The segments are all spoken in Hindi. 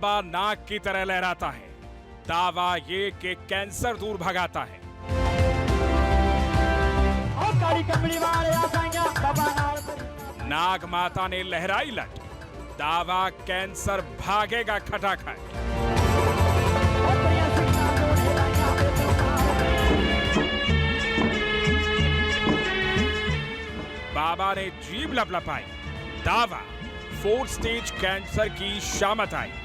बाबा नाग की तरह लहराता है। दावा ये कि कैंसर दूर भगाता है। नाग माता ने लहराई लट, दावा कैंसर भागेगा खटाखट। बाबा ने जीभ लपलपाई, दावा 4 स्टेज कैंसर की शामत आई।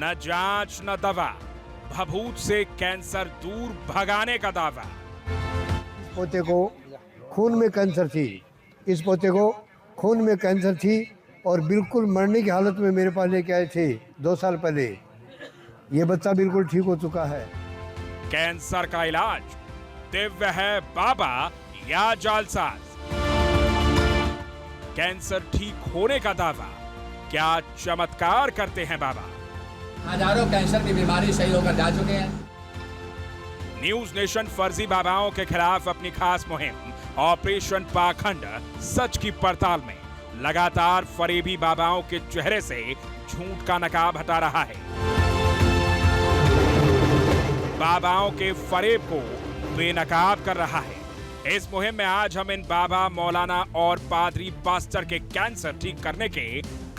न जांच न दवा, भभूत से कैंसर दूर भगाने का दावा। पोते को खून में कैंसर थी, इस पोते को खून में कैंसर थी और बिल्कुल मरने की हालत में मेरे पास लेके आए थे 2 साल पहले। ये बच्चा बिल्कुल ठीक हो चुका है। कैंसर का इलाज दिव्य है बाबा या जालसाज। कैंसर ठीक होने का दावा, क्या चमत्कार करते हैं बाबा। हजारों कैंसर की बीमारी सही होकर जा चुके हैं। न्यूज नेशन फर्जी बाबाओं के खिलाफ अपनी खास मुहिम ऑपरेशन पाखंड सच की पड़ताल में लगातार फरेबी बाबाओं के चेहरे से झूठ का नकाब हटा रहा है। बाबाओं के फरेब को बेनकाब कर रहा है। इस मुहिम में आज हम इन बाबा, मौलाना और पादरी पास्टर के कैंसर ठीक करने के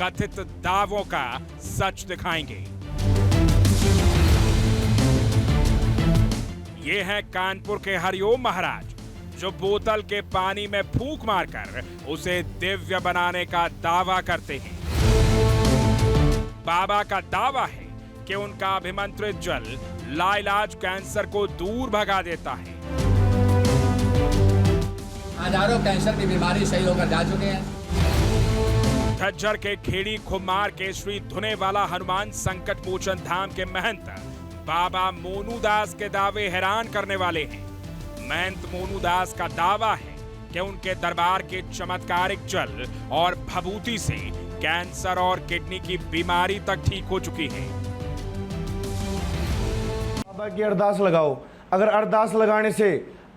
कथित दावों का सच दिखाएंगे। ये हैं कानपुर के हरिओम महाराज, जो बोतल के पानी में फूंक मारकर उसे दिव्य बनाने का दावा करते हैं। बाबा का दावा है कि उनका अभिमंत्रित जल लाइलाज कैंसर को दूर भगा देता है। हजारों कैंसर की बीमारी सही होकर जा चुके हैं। झज्जर के खेड़ी खुमार के श्री धुने वाला हनुमान संकट मोचन धाम के महंत बाबा मोनूदास के दावे हैरान करने वाले हैं। महंत मोनूदास का दावा है कि उनके दरबार के चमत्कारिक जल और भभूति से कैंसर और किडनी की बीमारी तक ठीक हो चुकी है। बाबा की अरदास लगाओ। अगर अरदास लगाने से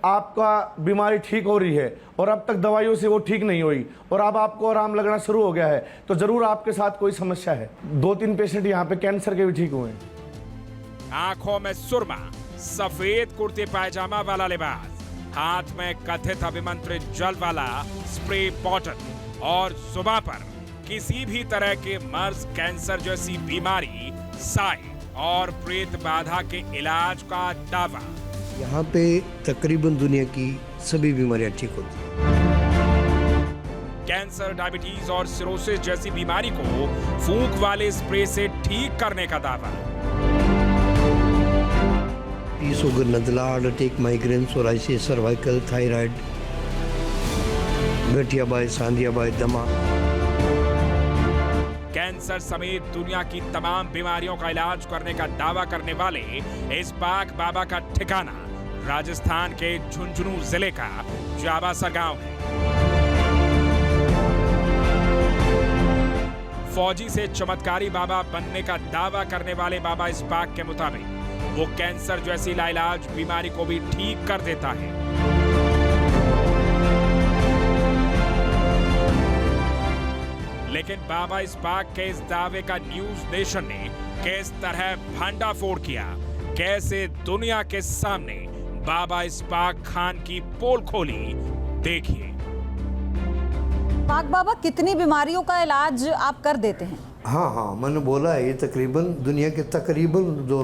आपका बीमारी ठीक हो रही है और अब तक दवाइयों से वो ठीक नहीं हुई और अब आपको आराम लगना शुरू हो गया है, तो जरूर आपके साथ कोई समस्या है। 2-3 पेशेंट यहाँ पे कैंसर के भी ठीक हुए हैं। आंखों में सुरमा, सफेद कुर्ते पायजामा वाला लिबास, हाथ में कथित अभिमंत्रित जल वाला स्प्रे बॉटल और जुबान पर किसी भी तरह के मर्ज, कैंसर जैसी बीमारी, साए और प्रेत बाधा के इलाज का दावा। यहाँ पे तकरीबन दुनिया की सभी बीमारियाँ ठीक होती हैं। कैंसर, डायबिटीज और सिरोसिस जैसी बीमारी को फूंक वाले स्प्रे से ठीक करने का दावा। शुगर, नज़ला, heart attack, migraine, psoriasis, cervical, thyroid, गठियाबाई, सांधियाबाई, दमा। कैंसर समेत दुनिया की तमाम बीमारियों का इलाज करने का दावा करने वाले इस पाक बाबा का ठिकाना राजस्थान के झुंझुनू जिले का जाबासा गांव है। फौजी से चमत्कारी बाबा बनने का दावा करने वाले बाबा इस पाक के मुताबिक वो कैंसर जैसी लाइलाज बीमारी को भी ठीक कर देता है। लेकिन बाबा इस पाक के इस दावे का न्यूज नेशन ने किस तरह भंडाफोड़ किया, कैसे दुनिया के सामने बाबा इस पाक खान की पोल खोली, देखिए। पाक बाबा, कितनी बीमारियों का इलाज आप कर देते हैं? हाँ, मैंने बोला है, ये तकरीबन दुनिया के तकरीबन जो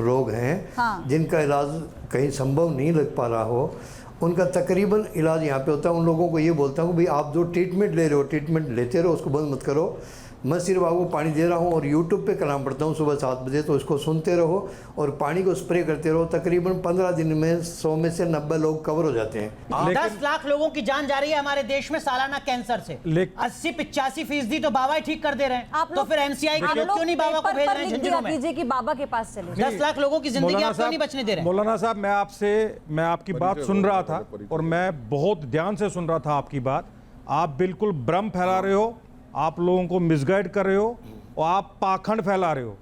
रोग हैं, हाँ। जिनका इलाज कहीं संभव नहीं लग पा रहा हो, उनका तकरीबन इलाज यहाँ पे होता है। उन लोगों को ये बोलता हूँ भाई आप जो ट्रीटमेंट ले रहे हो, ट्रीटमेंट लेते रहो, उसको बंद मत करो। मैं सिर्फ आपको पानी दे रहा हूँ और यूट्यूब पे कलाम पढ़ता हूँ सुबह 7 बजे, तो इसको सुनते रहो और पानी को स्प्रे करते रहो। तकरीबन 15 दिन में 100 में से 90 लोग कवर हो जाते हैं। 10 लाख लोगों की जान जा रही है हमारे देश में सालाना कैंसर से। 80-85% तो बाबा ही ठीक कर दे रहे हैं। तो फिर एमसीआई के लोग क्यों नहीं बाबा को भेज रहे हैं झुंझुनू में? कि बाबा के पास चले। 10 लाख लोगों की जिंदगी आप क्यों नहीं बचने दे रहे? मौलाना साहब, मैं आपकी बात सुन रहा था और मैं बहुत ध्यान से सुन रहा था आपकी बात। आप बिल्कुल भ्रम फैला रहे हो, आप लोगों को मिसगाइड कर रहे हो और आप पाखंड फैला रहे हो।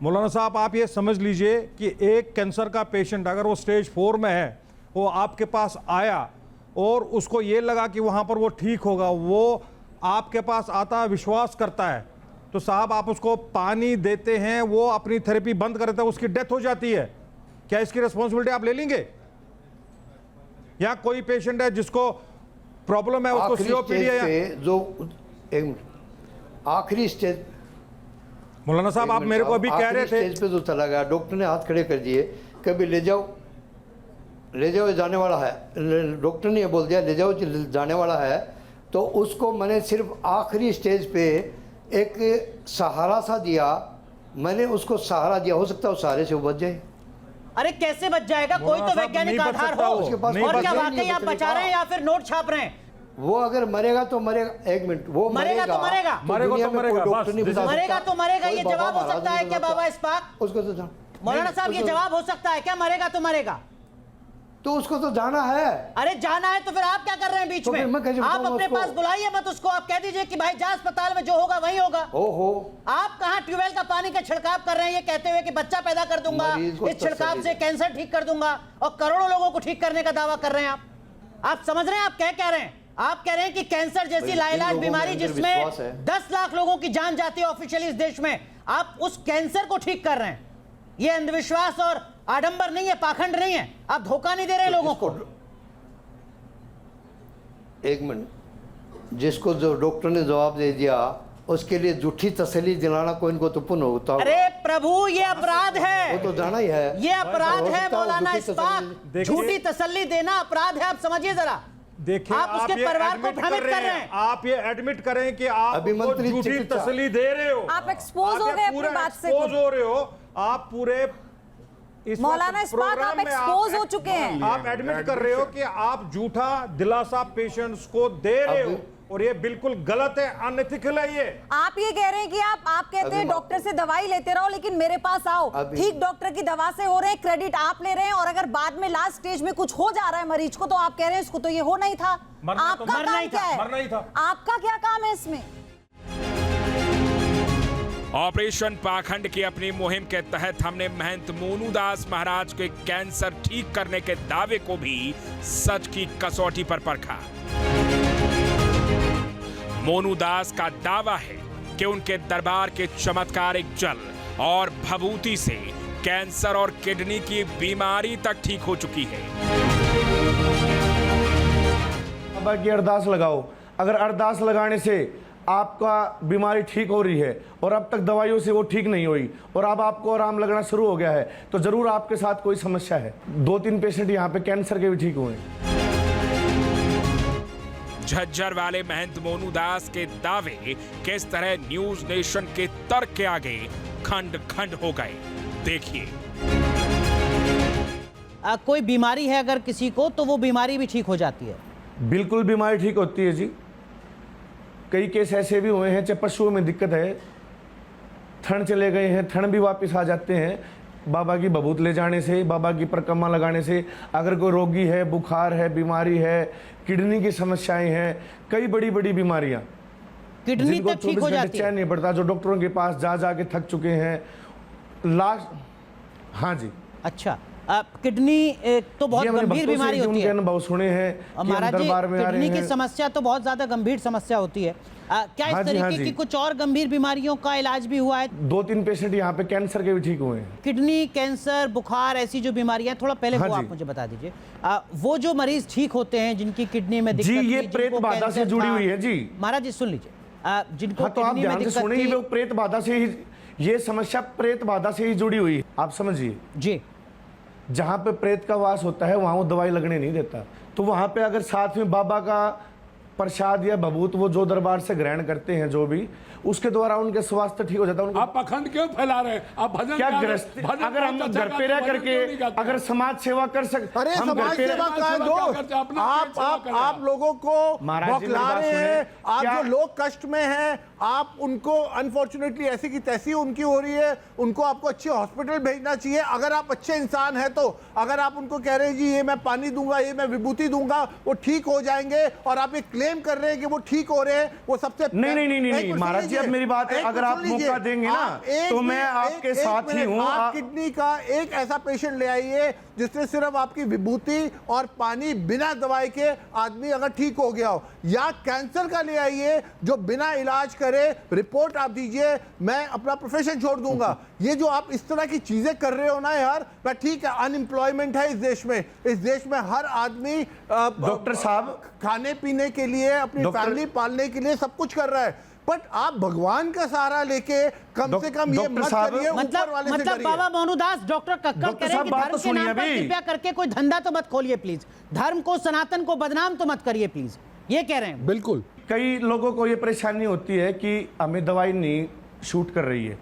मौलाना साहब, आप ये समझ लीजिए कि एक कैंसर का पेशेंट अगर वो स्टेज 4 में है, वो आपके पास आया और उसको ये लगा कि वहाँ पर वो ठीक होगा, वो आपके पास आता है, विश्वास करता है, तो साहब आप उसको पानी देते हैं, वो अपनी थेरेपी बंद कर देता है, उसकी डेथ हो जाती है, क्या इसकी रिस्पॉन्सिबिलिटी आप ले लेंगे? या कोई पेशेंट है जिसको प्रॉब्लम है, उसको सीओपीडी है, जो आखिरी स्टेज, मौलाना साहब आप मेरे को अभी कह रहे थे स्टेज पे जो चला गया, डॉक्टर ने हाथ खड़े कर दिए, कभी ले जाओ जाने वाला है, डॉक्टर ने ये बोल दिया ले जाओ जाने वाला है, तो उसको मैंने सिर्फ आखिरी स्टेज पे एक सहारा सा दिया, मैंने उसको सहारा दिया, हो सकता है उस सहारे से वो बच जाए। अरे कैसे बच जाएगा? कोई तो वैज्ञानिक आधार हो। उसके पास और क्या वाकई आप बचा रहे हैं या फिर नोट छाप रहे हैं? वो अगर मरेगा तो मरेगा, एक मिनट, वो मरेगा तो मरेगा, दुनिया में कोई डॉक्टर नहीं बता सकता। मरेगा तो मरेगा, ये जवाब हो सकता है क्या बाबा इस्पाक? उसको तो मौलाना साहब ये जवाब हो सकता है क्या, मरेगा तो मरेगा? तो उसको तो जाना है। अरे जाना है तो फिर आप क्या कर रहे हैं बीच तो में? आप अपने पास बुलाइए मत उसको, आप कह दीजिए कि भाई जा अस्पताल में, जो होगा वही होगा। ओहो, आप कहां ट्यूबवेल का पानी का छिड़काव कर रहे हैं ये कहते हुए कि बच्चा पैदा कर दूंगा, इस छिड़काव से कैंसर ठीक कर दूंगा, और करोड़ों लोगों को ठीक करने का दावा कर रहे हैं आप समझ रहे हैं आप क्या कह रहे हैं? आप कह रहे हैं कि कैंसर जैसी लाइलाज बीमारी जिसमें 10 लाख लोगों की जान जाती है ऑफिशियली इस देश में, आप उस कैंसर को ठीक कर रहे हैं। ये अंधविश्वास और आडंबर नहीं है, पाखंड नहीं है, आप धोखा नहीं दे रहे लोगों को। एक मिनट, जिसको जो डॉक्टर ने जवाब दे दिया उसके लिए झूठी तसल्ली दिलाना कोई इनको तो पुण्य होता। अरे प्रभु ये अपराध है, वो तो जाना ही है, ये अपराध है मौलाना इस्पाक, झूठी तसल्ली देना अपराध है, आप समझिए जरा। देखिए आप उसके परिवार को भ्रमित कर रहे हैं। आप ये एडमिट करें कि आप झूठी तसल्ली दे रहे हो, आप एक्सपोज हो गए अपनी बात से, एक्सपोज हो रहे हो, आप पूरे मौलाना इस्पाक आप एक्सपोज हो चुके हैं। आप एडमिट कर रहे हो कि आप झूठा दिलासा पेशेंट्स को दे रहे हो, और ये बिल्कुल गलत है, अनएथिकल है ये। आप ये कह रहे हैं कि आप कहते हैं डॉक्टर से दवाई लेते रहो लेकिन मेरे पास आओ, ठीक डॉक्टर की दवा से हो रहे हैं, क्रेडिट आप ले रहे हैं, और अगर बाद में लास्ट स्टेज में कुछ हो जा रहा है मरीज को तो आप कह रहे हैं इसको तो ये हो नहीं था। आपका काम क्या है? मरना ही था। आपका क्या काम है इसमें? ऑपरेशन पाखंड की अपनी मुहिम के तहत हमने महंत मोनू दास महाराज के कैंसर ठीक करने के दावे को भी सच की कसौटी पर परखा। मोनू दास का दावा है कि उनके दरबार के चमत्कारिक जल और भभूति से कैंसर और किडनी की बीमारी तक ठीक हो चुकी है। बाबा की अरदास लगाओ, अगर अरदास लगाने से आपका बीमारी ठीक हो रही है और अब तक दवाइयों से वो ठीक नहीं हुई और अब आपको आराम लगना शुरू हो गया है, तो जरूर आपके साथ कोई समस्या है। 2-3 पेशेंट यहाँ पे कैंसर के भी ठीक हुए। झज्जर वाले महंत मोनू दास के दावे किस तरह न्यूज नेशन के तर्क के आगे खंड खंड हो गए, देखिए। कोई बीमारी है अगर किसी को तो वो बीमारी भी ठीक हो जाती है? बिल्कुल बीमारी ठीक होती है जी। कई केस ऐसे भी हुए हैं, चाहे पशुओं में दिक्कत है, थन चले गए हैं, थन भी वापस आ जाते हैं बाबा की बबूत ले जाने से, बाबा की परिक्रमा लगाने से। अगर कोई रोगी है, बुखार है, बीमारी है, किडनी की समस्याएं हैं, कई बड़ी बड़ी बीमारियां, किडनी तक ठीक हो जाती है। चैन नहीं पड़ता, जो डॉक्टरों के पास जा के थक चुके हैं लास्ट। हाँ जी। अच्छा, किडनी तो बहुत गंभीर बीमारी होती है, अनुभव सुने हैं महाराज जी। किडनी की समस्या तो बहुत ज्यादा गंभीर समस्या होती है। क्या इस तरीके की कुछ और गंभीर बीमारियों का इलाज भी हुआ है? 2-3 पेशेंट यहाँ पे कैंसर के भी ठीक हुए हैं। किडनी, कैंसर, बुखार, ऐसी जो बीमारियां, थोड़ा पहले वो आप मुझे बता दीजिए। वो जो मरीज ठीक होते हैं जिनकी किडनी में दिक्कत, जी ये प्रेत बाधा से जुड़ी हुई है जी। महाराज जी सुन लीजिए, जिनको तो आप ध्यान से सुनिए, वो प्रेत बाधा से ही, ये समस्या प्रेत बाधा से ही जुड़ी हुई है, आप समझिए जी। जहां पे प्रेत का वास होता है वहां वो दवाई लगने नहीं देता, तो वहां पे अगर साथ में बाबा का प्रसाद या भभूत वो जो दरबार से ग्रहण करते हैं, जो भी उसके द्वारा उनके स्वास्थ्य ठीक हो जाता है। आप पखंड क्यों फैला रहे हैं? आप भजन क्या ग्रस्त, अगर हम घर पे रह करके अगर समाज सेवा कर सकते, अरे समाज सेवा का दोस्त, आप लोगों को बौखला रहे हैं। आप जो लोग कष्ट में हैं, आप उनको अनफॉर्चुनेटली ऐसी की तैसी उनकी हो रही है, उनको आपको अच्छे हॉस्पिटल भेजना चाहिए। अगर आप अच्छे इंसान हैं तो अगर आप उनको कह रहे हैं जी ये मैं पानी दूंगा, ये मैं विभूति दूंगा, वो ठीक हो जाएंगे, और आप ये क्लेम कर रहे हैं कि वो ठीक हो रहे हैं, वो सबसे नहीं महाराज जी, अब मेरी बात है, अगर आप मौका देंगे ना तो मैं आपके साथ ही हूँ। आप किडनी का एक ऐसा पेशेंट ले आइए जिसने सिर्फ आपकी विभूति और पानी बिना दवाई के आदमी अगर ठीक हो गया हो, या कैंसर का ले आइए जो बिना इलाज करे रिपोर्ट आप दीजिए, मैं अपना प्रोफेशन छोड़ दूंगा। ये जो आप इस तरह की चीजें कर रहे हो ना यार, मैं ठीक है अनएम्प्लॉयमेंट है इस देश में हर आदमी डॉक्टर साहब खाने पीने के लिए, अपनी फैमिली पालने के लिए सब कुछ कर रहा है, बट आप भगवान का सहारा लेके कम से कम ये मत करिए, ऊपर वाले से करिए। बाबा मोनूदास, डॉक्टर कक्कड़ कह रहे हैं कि धर्म के नाम पर कृपया करके कोई धंधा तो मत खोलिए प्लीज, धर्म को, सनातन को बदनाम तो मत करिए प्लीज, ये कह रहे हैं। बिल्कुल। कई लोगों को ये परेशानी होती है कि हमें दवाई नहीं शूट कर रही है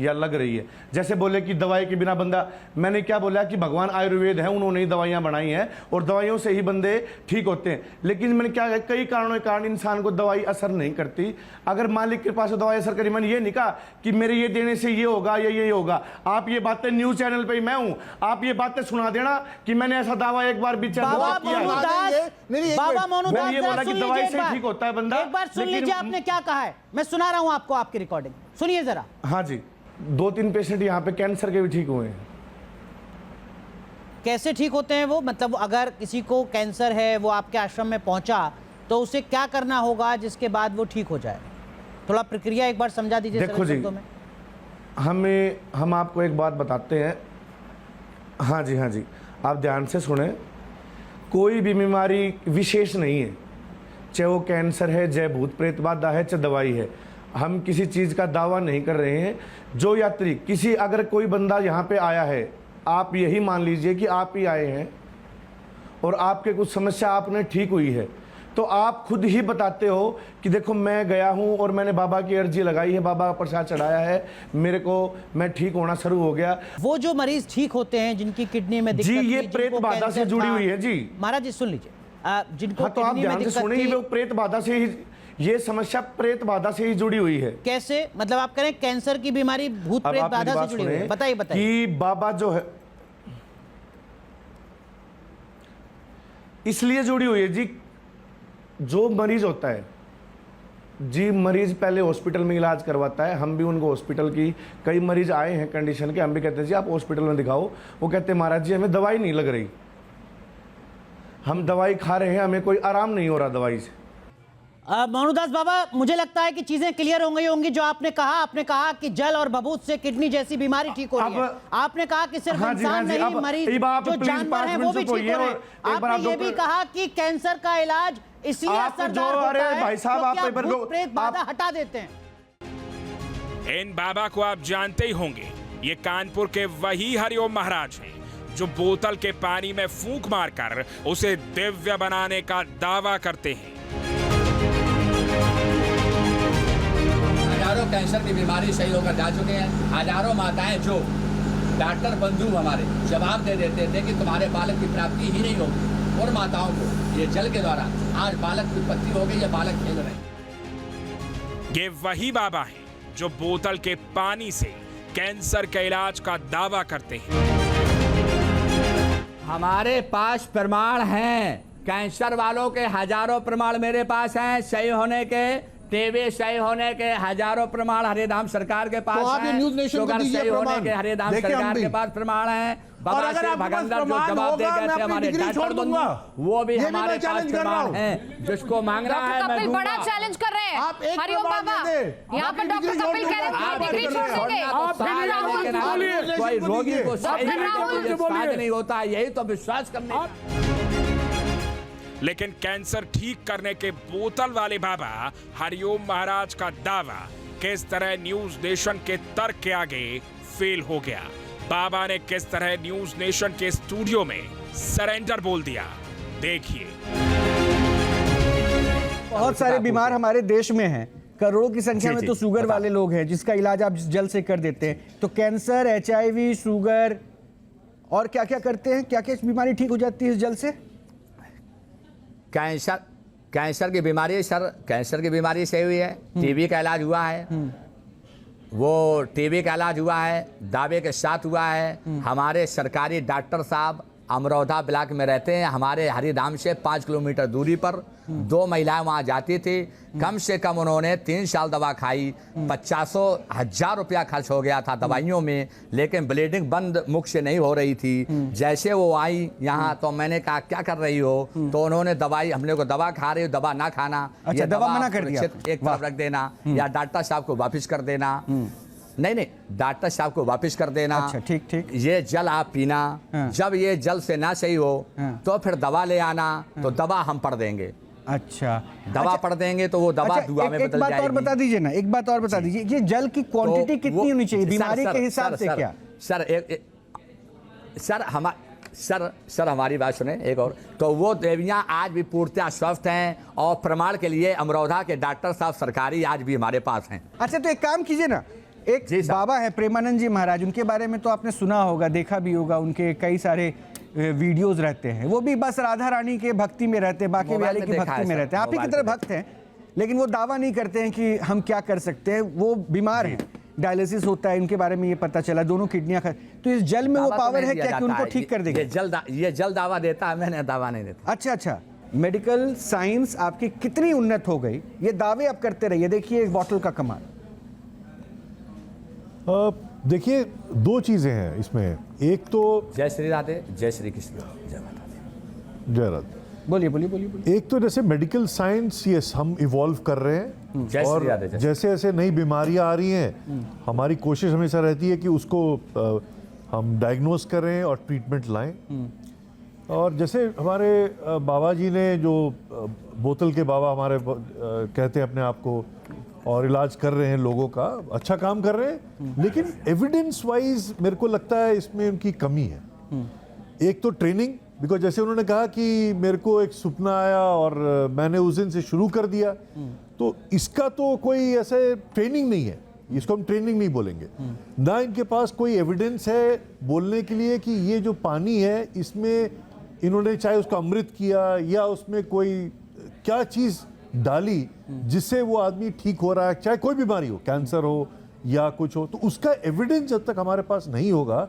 या लग रही है, जैसे बोले कि दवाई के बिना बंदा, मैंने क्या बोला कि भगवान आयुर्वेद है, उन्होंने ही दवाइयां बनाई हैं और दवाइयों से ही बंदे ठीक होते हैं। लेकिन मैंने क्या, कई कारणों के कारण इंसान को दवाई असर नहीं करती। अगर मालिक के पास दवाई असर करी, मैंने ये नहीं कहा कि मेरे ये देने से ये होगा या ये होगा। आप ये बातें न्यूज चैनल पर ही मैं हूं, आप ये बातें सुना देना कि मैंने ऐसा दावा एक बार भी बाबा मोनूदास, ये बोला कि दवाई से ठीक होता है बंदा। एक बार सुन लीजिए आपने क्या कहा है, मैं सुना रहा हूं आपको आपकी रिकॉर्डिंग, सुनिए जरा। हाँ जी, 2-3 पेशेंट यहाँ पे कैंसर के भी ठीक हुए हैं। कैसे ठीक होते हैं वो? मतलब अगर किसी को कैंसर है, वो आपके आश्रम में पहुंचा, तो उसे क्या करना होगा जिसके बाद वो ठीक हो जाए? थोड़ा प्रक्रिया एक बार समझा दीजिए। देखो जी, हम आपको एक बात बताते हैं। हाँ जी, हाँ जी, आप ध्यान से सुने। कोई भी बीमारी विशेष नहीं है, चाहे वो कैंसर है, चाहे भूत प्रेत बाधा है, चाहे दवाई है। हम किसी चीज़ का दावा नहीं कर रहे हैं। जो यात्री किसी, अगर कोई बंदा यहाँ पे आया है, आप यही मान लीजिए कि आप ही आए हैं और आपके कुछ समस्या आपने ठीक हुई है, तो आप खुद ही बताते हो कि देखो मैं गया हूँ और मैंने बाबा की अर्जी लगाई है, बाबा का प्रसाद चढ़ाया है, मेरे को, मैं ठीक होना शुरू हो गया। वो जो मरीज ठीक होते हैं जिनकी किडनी में दिक्कत, जी ये प्रेत बाधा से जुड़ी हुई है जी। महाराज जी सुन लीजिए, जिनको हाँ, तो आप ध्यान से सुनिए, वो प्रेत बाधा से ही, ये समस्या प्रेत बाधा से ही जुड़ी हुई है। कैसे? मतलब आप कह रहे हैं कैंसर की बीमारी भूत प्रेत बाधा से जुड़ी हुई है, बताइए कि बाबा जो है इसलिए जुड़ी हुई है जी। जो मरीज होता है जी, मरीज पहले हॉस्पिटल में इलाज करवाता है, हम भी उनको हॉस्पिटल की, कई मरीज आए हैं कंडीशन के, हम भी कहते हैं जी आप हॉस्पिटल में दिखाओ, वो कहते हैं महाराज जी हमें दवाई नहीं लग रही, हम दवाई खा रहे हैं, हमें कोई आराम नहीं हो रहा दवाई से। मोनूदास बाबा, मुझे लगता है कि चीजें क्लियर हो गई होंगी। जो आपने कहा कि जल और बबूत से किडनी जैसी बीमारी ठीक हो रही है। आपने कहा कि सिर्फ इंसान नहीं, मरीज जो जानवर हैं वो भी ठीक हो रहे हैं। आपने ये भी कहा कि कैंसर का इलाज इसलिए असरदार होता है भाई साहब, आप भूत प्रेत बाधा हटा देते हैं। इन बाबा को आप जानते ही होंगे, ये कानपुर के वही हरिओम महाराज हैं जो बोतल के पानी में फूंक मारकर उसे दिव्य बनाने का दावा करते हैं। हजारों कैंसर की बीमारी सही होकर जा चुके हैं। हजारों माताएं जो डॉक्टर बंधु हमारे जवाब दे देते थे कि तुम्हारे बालक की प्राप्ति ही नहीं होगी, उन माताओं को ये जल के द्वारा आज बालक की उत्पत्ति हो गई, ये बालक खेल रहे हैं। ये वही बाबा हैं जो बोतल के पानी से कैंसर के इलाज का दावा करते हैं। हमारे पास प्रमाण हैं, कैंसर वालों के हजारों प्रमाण मेरे पास हैं, सही होने के, टीबी सही होने के हजारों प्रमाण हरिधाम सरकार के पास तो हैं, शुगर सही होने के हरिधाम सरकार के पास प्रमाण हैं। और अगर आपके पास प्रमाण होगा, मैं अपनी डिग्री छोड़ दूंगा, वो भी हमारे पास चैलेंज कर रहा हूं। जिसको मांग रहा है मैं दूंगा। बड़ा चैलेंज कर रहे हैं आप एक हरिओम प्रमाण बाबा, दे दे, यहाँ पर डॉक्टर कपिल कह रहे हैं डिग्री छोड़ देंगे। कोई रोगी को सही नहीं होता, यही तो विश्वास करने। लेकिन कैंसर ठीक करने के बोतल वाले बाबा हरिओम महाराज का दावा किस तरह न्यूज नेशन के तर्क के आगे फेल हो गया। बाबा ने किस तरह न्यूज नेशन के स्टूडियो में सरेंडर बोल दिया, देखिए। बहुत सारे बीमार हमारे देश में हैं, करोड़ों की संख्या में तो शुगर वाले लोग हैं जिसका इलाज आप जल से कर देते हैं। तो कैंसर, HIV, शुगर और क्या क्या करते हैं, क्या क्या बीमारी ठीक हो जाती है इस जल से? कैंसर की बीमारी सर, कैंसर की बीमारी सही हुई है, टीबी का इलाज हुआ है, वो टीबी का इलाज हुआ है, दावे के साथ हुआ है। हमारे सरकारी डॉक्टर साहब अमरौधा ब्लॉक में रहते हैं। हमारे हरिराम से 5 किलोमीटर दूरी पर 2 महिलाएं वहां जाती थी। कम से कम उन्होंने 3 साल दवा खाई, 50,000 रुपया खर्च हो गया था दवाइयों में, लेकिन ब्लीडिंग बंद मुख से नहीं हो रही थी। जैसे वो आई यहाँ तो मैंने कहा क्या कर रही हो, तो उन्होंने दवाई, हमने को दवा खा रही हो, दवा ना खाना, अच्छा, दवा मना कर दिया, एक तरफ रख देना, या डॉक्टर साहब को वापिस कर देना। नहीं, डॉक्टर साहब को वापस कर देना। अच्छा, ठीक ठीक। ये जल आप पीना, जब ये जल से ना सही हो तो फिर दवा ले आना, तो दवा हम पढ़ देंगे। अच्छा, दवा पढ़ देंगे तो वो दवा दुआ में बदल जाएगी। एक बात और बता दीजिए ना, एक बात और बता दीजिए, ये जल की क्वांटिटी कितनी होनी चाहिए बीमारी के हिसाब से? क्या सर हमारी बात सुने एक और, तो वो देवियां आज भी पूर्णतः स्वस्थ हैं, और प्रमाण के लिए अमरौधा के डॉक्टर साहब सरकारी आज भी हमारे पास हैं। अच्छा, तो एक काम कीजिए ना, एक बाबा है प्रेमानंद जी महाराज, उनके बारे में तो आपने सुना होगा, देखा भी होगा, उनके कई सारे वीडियोस रहते हैं। वो भी बस राधा रानी के भक्ति में रहते हैं, बाकी वाले की भक्ति में रहते हैं। आप ही की तरह भक्त हैं, लेकिन वो दावा नहीं करते हैं कि हम क्या कर सकते हैं। वो बीमार हैं, डायलिसिस होता है, इनके बारे में ये पता चला, दोनों किडनियां खा। तो इस जल में वो पावर है क्या कि उनको ठीक कर देंगे? ये जल दावा देता है, मैंने दावा नहीं देता। अच्छा, मेडिकल साइंस आपकी कितनी उन्नत हो गई, ये दावे आप करते रहिए। देखिए एक बॉटल का कमाल। देखिए 2 चीज़ें हैं इसमें, एक तो जय श्री राधे, जय श्री कृष्ण, जय माता दी, जय राधे। बोलिए। एक तो जैसे मेडिकल साइंस, यस, हम इवॉल्व कर रहे हैं, और जैसे जैसे नई बीमारियां आ रही हैं, हमारी कोशिश हमेशा रहती है कि उसको हम डायग्नोस करें और ट्रीटमेंट लाएं। और जैसे हमारे बाबा जी ने, जो बोतल के बाबा हमारे कहते हैं अपने आप को, और इलाज कर रहे हैं लोगों का, अच्छा काम कर रहे हैं, लेकिन एविडेंस वाइज मेरे को लगता है इसमें उनकी कमी है। एक तो ट्रेनिंग, बिकॉज जैसे उन्होंने कहा कि मेरे को एक सपना आया और मैंने उस दिन से शुरू कर दिया, तो इसका तो कोई ऐसे ट्रेनिंग नहीं है, इसको हम ट्रेनिंग नहीं बोलेंगे। ना इनके पास कोई एविडेंस है बोलने के लिए कि ये जो पानी है इसमें इन्होंने चाहे उसका अमृत किया या उसमें कोई क्या चीज़ डाली जिससे वो आदमी ठीक हो रहा है, चाहे कोई बीमारी हो, कैंसर हो या कुछ हो, तो उसका एविडेंस जब तक हमारे पास नहीं होगा,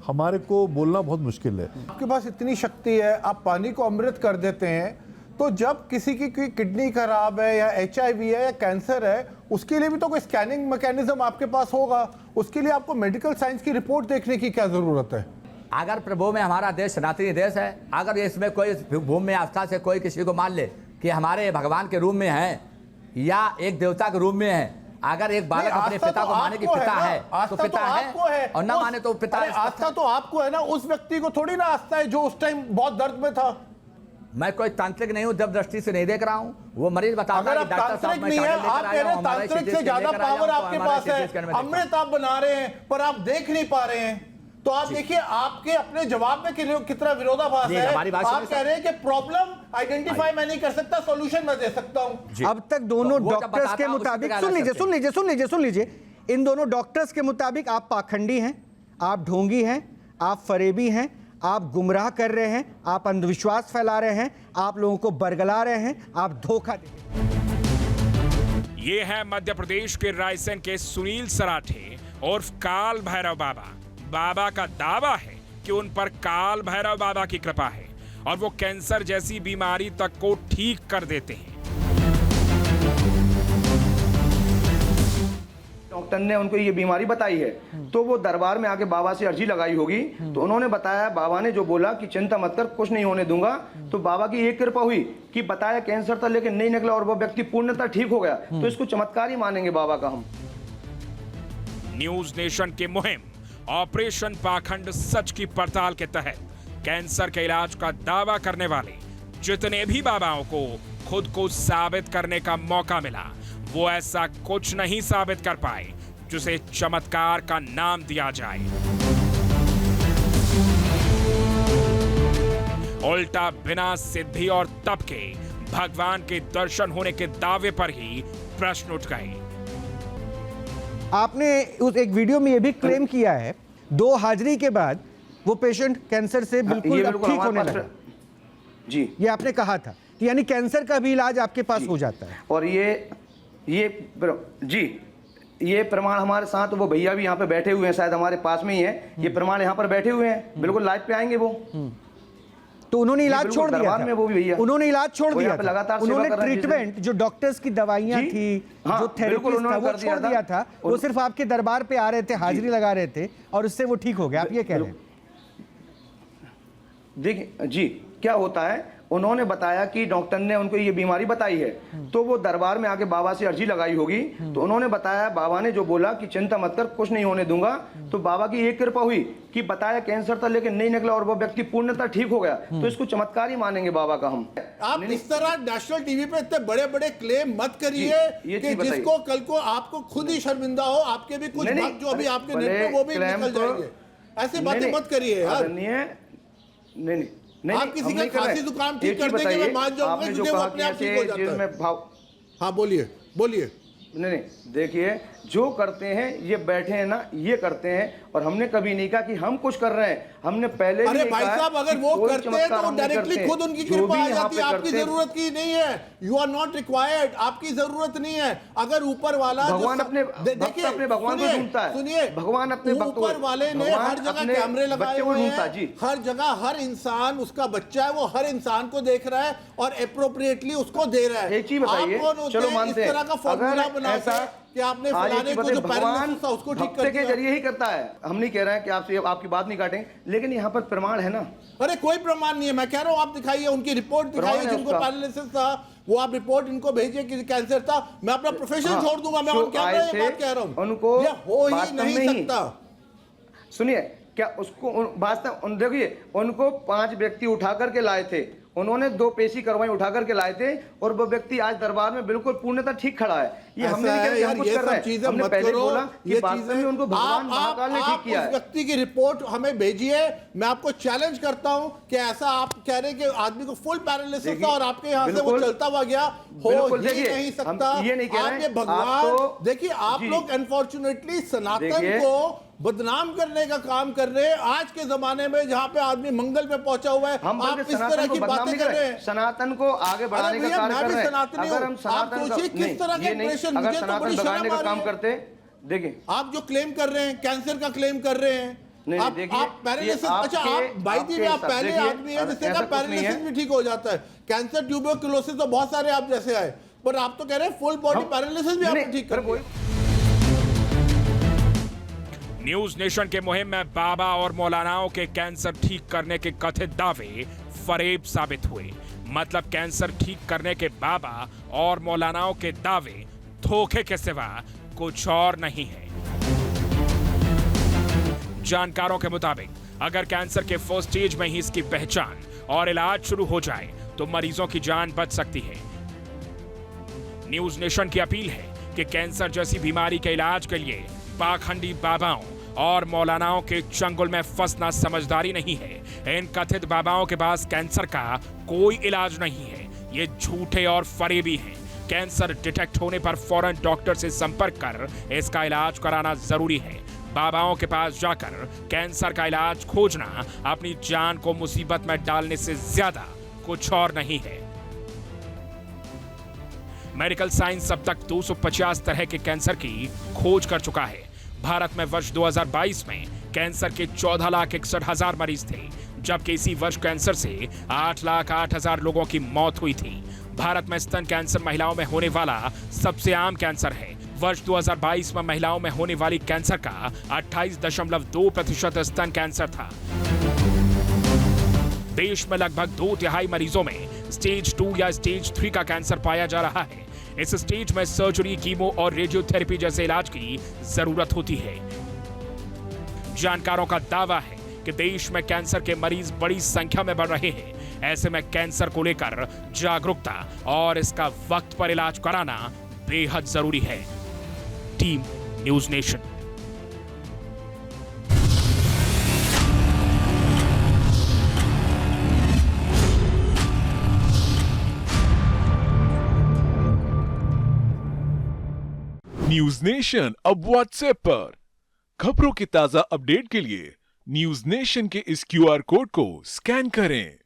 हमारे को बोलना बहुत मुश्किल है। आपके पास इतनी शक्ति है, आप पानी को अमृत कर देते हैं, तो जब किसी की कोई किडनी खराब है या HIV है या कैंसर है, उसके लिए भी तो कोई स्कैनिंग मैकेनिज्म आपके पास होगा। उसके लिए आपको मेडिकल साइंस की रिपोर्ट देखने की क्या जरूरत है? अगर प्रभु में हमारा देश सनातनी देश है, अगर इसमें कोई भूमि में आस्था से कोई किसी को मान ले कि हमारे भगवान के रूप में है या एक देवता के रूप में है, अगर एक बालक अपने पिता को माने कि पिता है तो पिता है, और ना माने तो पिता है। आस्था तो आपको है ना, उस व्यक्ति को थोड़ी ना आस्था है जो उस टाइम बहुत दर्द में था। मैं कोई तांत्रिक नहीं हूं, जब दृष्टि से नहीं देख रहा हूं, वो मरीज बताता अगर आप तांत्रिक नहीं है, आप कह रहे हैं तांत्रिक से ज्यादा पावर आपके पास है, अमृत आप बना रहे हैं पर आप देख नहीं पा रहे हैं, तो आप देखिए आपके अपने जवाब में कितना विरोधाभास है। आप कह रहे हैं कि प्रॉब्लम आइडेंटिफाई मैं नहीं कर सकता, सॉल्यूशन मैं दे सकता हूं। अब तक दोनों डॉक्टर्स के मुताबिक, सुन लीजिए, इन दोनों डॉक्टर्स के मुताबिक आप पाखंडी हैं, आप ढोंगी हैं, आप फरेबी हैं, आप गुमराह कर रहे हैं, आप अंधविश्वास फैला रहे हैं, आप लोगों को बरगला रहे हैं, आप धोखा दे रहे हैं। ये है मध्य प्रदेश के रायसेन के सुनील सराठे और काल भैरव बाबा। बाबा का दावा है कि उन पर काल भैरव बाबा की कृपा है और वो कैंसर जैसी बीमारी तक को ठीक कर देते हैं। डॉक्टर ने उनको ये बीमारी बताई है, तो वो दरबार में आके बाबा से अर्जी लगाई होगी, तो उन्होंने बताया, बाबा ने जो बोला कि चिंता मत कर, कुछ नहीं होने दूंगा, तो बाबा की एक कृपा हुई कि बताया कैंसर था लेकिन नहीं निकला और वो व्यक्ति पूर्णतः ठीक हो गया, तो इसको चमत्कार ही मानेंगे बाबा का हम। न्यूज नेशन की मुहिम ऑपरेशन पाखंड सच की पड़ताल के तहत कैंसर के इलाज का दावा करने वाले जितने भी बाबाओं को खुद को साबित करने का मौका मिला, वो ऐसा कुछ नहीं साबित कर पाए जिसे चमत्कार का नाम दिया जाए। उल्टा बिना सिद्धि और तप के भगवान के दर्शन होने के दावे पर ही प्रश्न उठ गए। आपने उस एक वीडियो में यह भी क्लेम किया है 2 हाजिरी के बाद वो पेशेंट कैंसर से बिल्कुल ठीक होने लगा। जी, ये आपने कहा था, यानी कैंसर का भी इलाज आपके पास हो जाता है। और ये प्रमाण हमारे साथ, वो भैया भी यहाँ पे बैठे हुए हैं, शायद हमारे पास में ही है, ये प्रमाण यहाँ पर बैठे हुए हैं, बिल्कुल लाइव पे आएंगे वो। तो उन्होंने इलाज छोड़ दिया दरबार था। में वो भी भैया उन्होंने इलाज छोड़ वो दिया यहाँ पे था। लगातार सेवा उन्होंने कर रहे हैं ट्रीटमेंट जो डॉक्टर्स की दवाइयां जी। थी, हाँ, जो बिल्कुल थेरेपिस्ट था उन्होंने वो कर छोड़ दिया था। वो सिर्फ आपके दरबार पे आ रहे थे, हाजिरी लगा रहे थे और उससे वो ठीक हो गए, आप ये कह रहे हैं? देखिए जी, क्या होता है, उन्होंने बताया कि डॉक्टर ने उनको ये बीमारी बताई है, तो वो दरबार में आके बाबा से अर्जी लगाई होगी, तो उन्होंने बताया, बाबा ने जो बोला कि चिंता मत कर, कुछ नहीं होने दूंगा, तो बाबा की एक कृपा हुई कि बताया कैंसर था लेकिन नहीं निकला और वो व्यक्ति पूर्णतः ठीक हो गया, तो इसको चमत्कार ही मानेंगे बाबा का हम। आप इस तरह नेशनल टीवी पे इतने बड़े बड़े क्लेम मत करिए कि जिसको कल को आपको खुद ही शर्मिंदा हो, आपके भी कुछ भाग जो अभी आपके नेट पे वो भी निकल जाएंगे। ऐसी बातें मत करिए यार। नहीं, आप किसी का खांसी जुकाम ठीक कर देंगे, मैं मान जाऊंगा कि वो अपने आप ठीक हो जाता है। हाँ बोलिए बोलिए। नहीं, देखिए जो करते हैं ये बैठे हैं ना, ये करते हैं, और हमने कभी नहीं कहा कि हम कुछ कर रहे हैं, हमने पहले अरे भाई साहब, अगर वो करते हैं तो डायरेक्टली खुद उनकी कृपा आ जाती है, आपकी जरूरत की नहीं है। यू आर नॉट रिक्वायर्ड, आपकी जरूरत नहीं है। अगर ऊपर वाला भगवान अपने भगवान को ढूंढता है, सुनिए, भगवान अपने ऊपर वाले ने हर जगह कैमरे लगाए हुए हैं, हर जगह हर इंसान उसका बच्चा है, वो हर इंसान को देख रहा है और अप्रोप्रिएटली उसको दे रहा है। एक चीज बताइए, चलो मानते हैं, इस तरह का फॉर्मूला बना कि आपने फलाने को जो पैरालिसिस था उसको ठीक कर के जरिए ही करता है। हम नहीं कह रहे हैं कि आपसे आपकी बात नहीं काटें, लेकिन यहाँ पर प्रमाण है ना। अरे कोई प्रमाण नहीं है, मैं कह रहा हूँ आप दिखाइए, उनकी रिपोर्ट दिखाइए, जिनको पैरालिसिस था वो आप रिपोर्ट इनको भेजिए कि कैंसर था। मैं अपना प्रोफेशन छोड़ दूंगा, मैं ऑन कैमरा ये बात कह रहा हूँ, उनको हो ही नहीं सकता। सुनिए, क्या उसको वास्तव देखिए, उनको 5 व्यक्ति उठा करके लाए थे, उन्होंने 2 पेशी करवाई उठा करके लाए थे, और वो व्यक्ति आज दरबार में बिल्कुल पूर्णतः ठीक खड़ा है। ये हमने नहीं किया, हम कुछ कर रहे हैं, हमने पहले बोला कि वास्तव में उनको भगवान महाकाल ने ठीक किया है। उस व्यक्ति की रिपोर्ट हमें भेजिए, मैं आपको चैलेंज करता हूं कि ऐसा आप कह रहे हैं कि आदमी को फुल पैरालिसिस था और आपके यहाँ से वो चलता हुआ गया, हो ही नहीं सकता। ये नहीं कह रहे हैं, भगवान देखिए, आप लोग अनफॉर्चुनेटली सनातन को बदनाम करने का काम कर रहे हैं आज के जमाने में, जहाँ पे आदमी मंगल पे पहुंचा हुआ है। हम आप इस तरह की बातें कर रहे हैं, सनातन को आगे बढ़ाने का कार्य कर रहे हैं। अगर हम सनातन किस तरह का इंप्रेशन, अगर मुझे तो बड़ी शर्म आ रही है। काम करते, देखिए आप जो क्लेम कर रहे हैं, कैंसर का क्लेम कर रहे हैं, आप पैरालिसिस, अच्छा आप भाई जी आप पहले आदमी है जिससे का पैरालिसिस भी ठीक हो जाता है। कैंसर, ट्यूबरक्लोसिस तो बहुत सारे आप जैसे आए, पर आप तो कह रहे हैं फुल बॉडी पैरालिसिस भी आपने ठीक कर दिया। न्यूज नेशन के मुहिम में बाबा और मौलानाओं के कैंसर ठीक करने के कथित दावे फरेब साबित हुए। मतलब कैंसर ठीक करने के बाबा और मौलानाओं के दावे धोखे के सिवा कुछ और नहीं है। जानकारों के मुताबिक अगर कैंसर के फर्स्ट स्टेज में ही इसकी पहचान और इलाज शुरू हो जाए तो मरीजों की जान बच सकती है। न्यूज नेशन की अपील है कि कैंसर जैसी बीमारी के इलाज के लिए पाखंडी बाबाओं और मौलानाओं के चंगुल में फंसना समझदारी नहीं है। इन कथित बाबाओं के पास कैंसर का कोई इलाज नहीं है, ये झूठे और फरेबी हैं। कैंसर डिटेक्ट होने पर फौरन डॉक्टर से संपर्क कर इसका इलाज कराना जरूरी है। बाबाओं के पास जाकर कैंसर का इलाज खोजना अपनी जान को मुसीबत में डालने से ज्यादा कुछ और नहीं है। मेडिकल साइंस अब तक 250 तरह के कैंसर की खोज कर चुका है। भारत में वर्ष 2022 में कैंसर के 14,61,000 मरीज थे, जबकि इसी वर्ष कैंसर से 8,08,000 लोगों की मौत हुई थी। भारत में स्तन कैंसर महिलाओं में होने वाला सबसे आम कैंसर है। वर्ष 2022 में महिलाओं में होने वाली कैंसर का 28.2% स्तन कैंसर था। देश में लगभग 2/3 मरीजों में स्टेज 2 या स्टेज 3 का कैंसर पाया जा रहा है। इस स्टेज में सर्जरी, कीमो और रेडियोथेरेपी जैसे इलाज की जरूरत होती है। जानकारों का दावा है कि देश में कैंसर के मरीज बड़ी संख्या में बढ़ रहे हैं। ऐसे में कैंसर को लेकर जागरूकता और इसका वक्त पर इलाज कराना बेहद जरूरी है। Team news nation. News nation अब व्हाट्सएप पर। खबरों के ताजा अपडेट के लिए न्यूज नेशन के इस QR कोड को स्कैन करें।